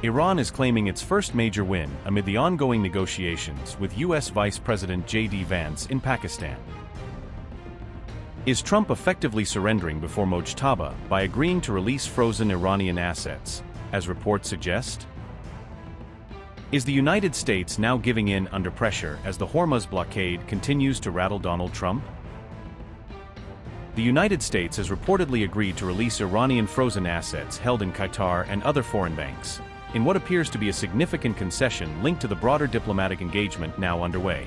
Iran is claiming its first major win amid the ongoing negotiations with U.S. Vice President J.D. Vance in Pakistan. Is Trump effectively surrendering before Mojtaba by agreeing to release frozen Iranian assets, as reports suggest? Is the United States now giving in under pressure as the Hormuz blockade continues to rattle Donald Trump? The United States has reportedly agreed to release Iranian frozen assets held in Qatar and other foreign banks, in what appears to be a significant concession linked to the broader diplomatic engagement now underway.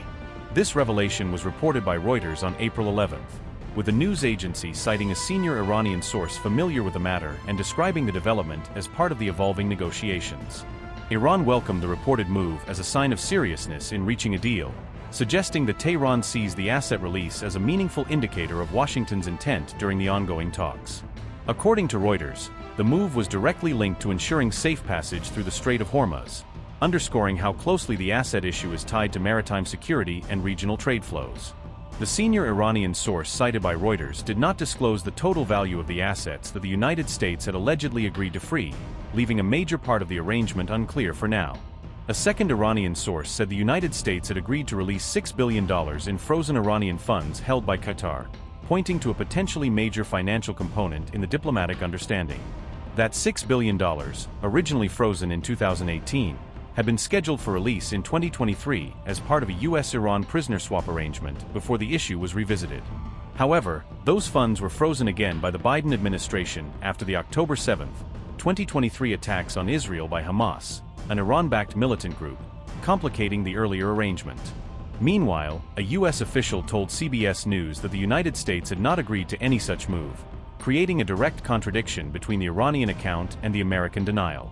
This revelation was reported by Reuters on April 11th, with the news agency citing a senior Iranian source familiar with the matter and describing the development as part of the evolving negotiations. Iran welcomed the reported move as a sign of seriousness in reaching a deal, suggesting that Tehran sees the asset release as a meaningful indicator of Washington's intent during the ongoing talks. According to Reuters, the move was directly linked to ensuring safe passage through the Strait of Hormuz, underscoring how closely the asset issue is tied to maritime security and regional trade flows. The senior Iranian source cited by Reuters did not disclose the total value of the assets that the United States had allegedly agreed to free, leaving a major part of the arrangement unclear for now. A second Iranian source said the United States had agreed to release $6 billion in frozen Iranian funds held by Qatar, pointing to a potentially major financial component in the diplomatic understanding. That $6 billion, originally frozen in 2018, had been scheduled for release in 2023 as part of a U.S.-Iran prisoner swap arrangement before the issue was revisited. However, those funds were frozen again by the Biden administration after the October 7, 2023 attacks on Israel by Hamas, an Iran-backed militant group, complicating the earlier arrangement. Meanwhile, a U.S. official told CBS News that the United States had not agreed to any such move, creating a direct contradiction between the Iranian account and the American denial.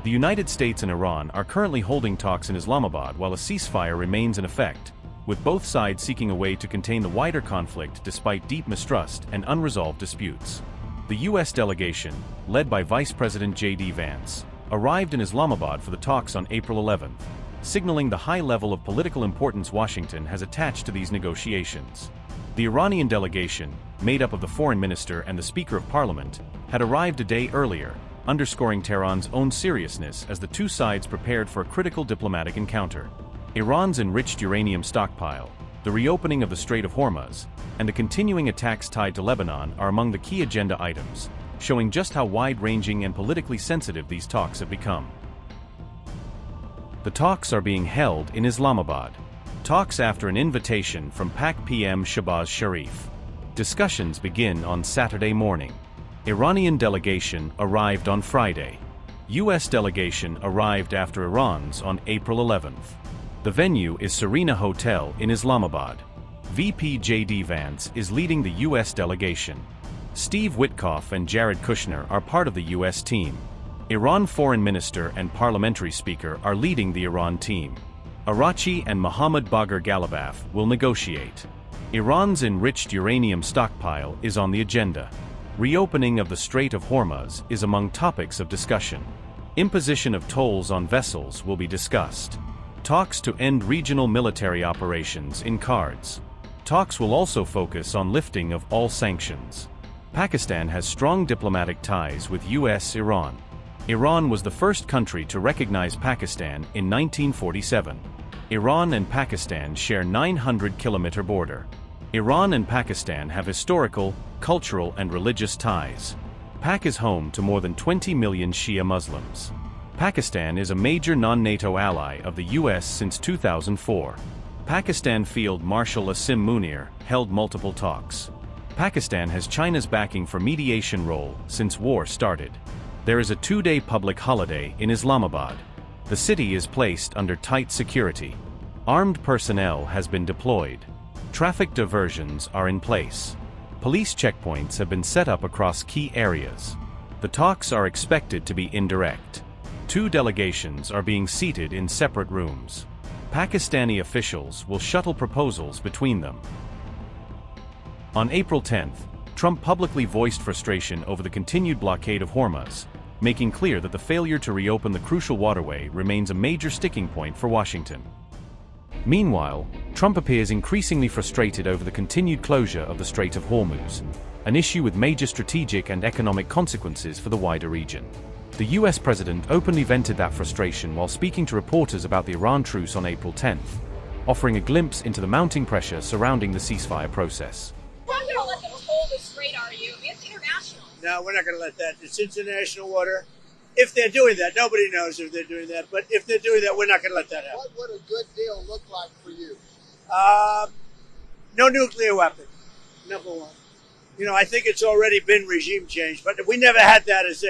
The United States and Iran are currently holding talks in Islamabad while a ceasefire remains in effect, with both sides seeking a way to contain the wider conflict despite deep mistrust and unresolved disputes. The U.S. delegation, led by Vice President J.D. Vance, arrived in Islamabad for the talks on April 11th, signaling the high level of political importance Washington has attached to these negotiations. The Iranian delegation, made up of the foreign minister and the Speaker of Parliament, had arrived a day earlier, underscoring Tehran's own seriousness as the two sides prepared for a critical diplomatic encounter. Iran's enriched uranium stockpile, the reopening of the Strait of Hormuz, and the continuing attacks tied to Lebanon are among the key agenda items, showing just how wide-ranging and politically sensitive these talks have become. The talks are being held in Islamabad. Talks after an invitation from PAC PM Shahbaz Sharif. Discussions begin on Saturday morning. Iranian delegation arrived on Friday. U.S. delegation arrived after Iran's on April 11th. The venue is Serena Hotel in Islamabad. VP J.D. Vance is leading the U.S. delegation. Steve Witkoff and Jared Kushner are part of the U.S. team. Iran Foreign Minister and Parliamentary Speaker are leading the Iran team. Arachi and Mohammad Bagher Ghalibaf will negotiate. Iran's enriched uranium stockpile is on the agenda. Reopening of the Strait of Hormuz is among topics of discussion. Imposition of tolls on vessels will be discussed. Talks to end regional military operations in cards. Talks will also focus on lifting of all sanctions. Pakistan has strong diplomatic ties with U.S.-Iran. Iran was the first country to recognize Pakistan in 1947. Iran and Pakistan share 900-kilometer border. Iran and Pakistan have historical, cultural, and religious ties. Pak is home to more than 20 million Shia Muslims. Pakistan is a major non-NATO ally of the U.S. since 2004. Pakistan Field Marshal Asim Munir held multiple talks. Pakistan has China's backing for mediation role since war started. There is a two-day public holiday in Islamabad. The city is placed under tight security. Armed personnel has been deployed. Traffic diversions are in place. Police checkpoints have been set up across key areas. The talks are expected to be indirect. Two delegations are being seated in separate rooms. Pakistani officials will shuttle proposals between them. On April 10th, Trump publicly voiced frustration over the continued blockade of Hormuz, making clear that the failure to reopen the crucial waterway remains a major sticking point for Washington. Meanwhile, Trump appears increasingly frustrated over the continued closure of the Strait of Hormuz, an issue with major strategic and economic consequences for the wider region. The US president openly vented that frustration while speaking to reporters about the Iran truce on April 10th, offering a glimpse into the mounting pressure surrounding the ceasefire process. We're not going to let them hold the strait, are you? It's international. No, we're not going to let that. It's international water. If they're doing that, nobody knows if they're doing that, but if they're doing that, we're not going to let that happen. What would a good deal look like for you? No nuclear weapon, number one. You know, I think it's already been regime change, but we never had that as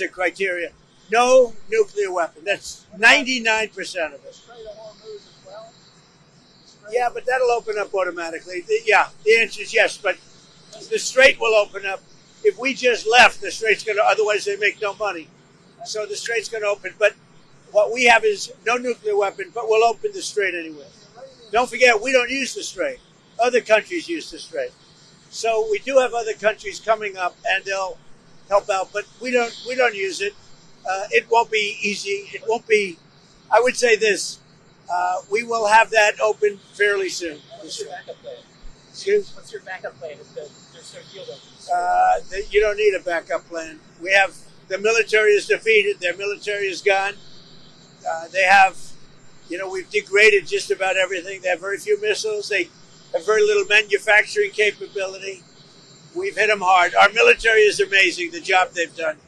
a criteria. No nuclear weapon. That's 99% of it. Strait of Hormuz as well? Yeah, but that'll open up automatically. The answer is yes, but the strait will open up. If we just left, the strait's going to, otherwise they make no money. So the strait's going to open. But what we have is no nuclear weapon, but we'll open the strait anyway. Don't forget, we don't use the strait. Other countries use the strait. So we do have other countries coming up, and they'll help out, but we don't use it. It won't be easy. It won't be, I would say this, we will have that open fairly soon. What's your backup plan? Excuse? What's your backup plan if there's no deal open? You don't need a backup plan. We have, the military is defeated. Their military is gone. They have, we've degraded just about everything. They have very few missiles. They have very little manufacturing capability. We've hit them hard. Our military is amazing, the job they've done.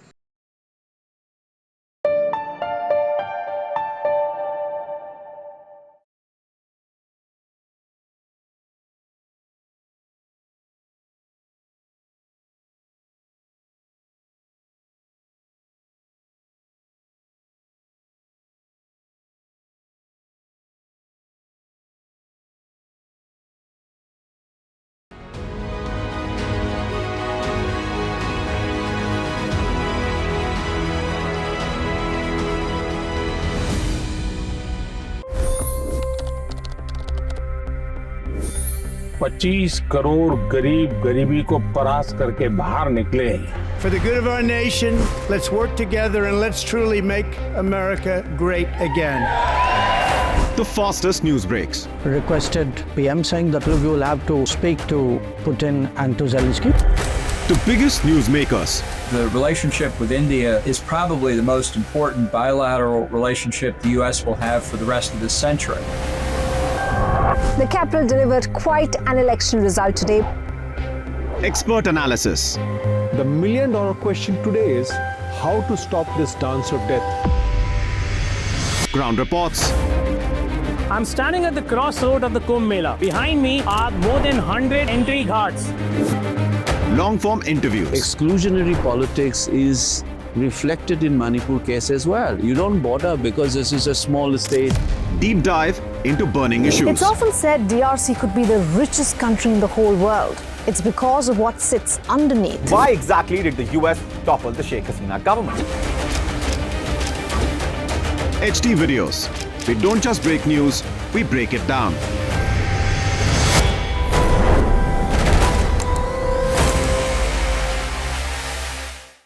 $25 crore गरीब गरीबी को परास्त करके बाहर निकले। For the good of our nation, let's work together and let's truly make America great again. The fastest news breaks. Requested PM saying that we will have to speak to Putin and to Zelensky. The biggest news makers. The relationship with India is probably the most important bilateral relationship the U.S. will have for the rest of this century. The capital delivered quite an election result today. Expert analysis. The million-dollar question today is how to stop this dance of death. Ground reports. I'm standing at the crossroad of the Kumbh Mela. Behind me are more than 100 entry guards. Long-form interviews. Exclusionary politics is reflected in Manipur case as well. You don't bother because this is a small state. Deep dive into burning issues. It's often said DRC could be the richest country in the whole world. It's because of what sits underneath. Why exactly did the US topple the Sheikh Hasina government? HD videos. We don't just break news, we break it down.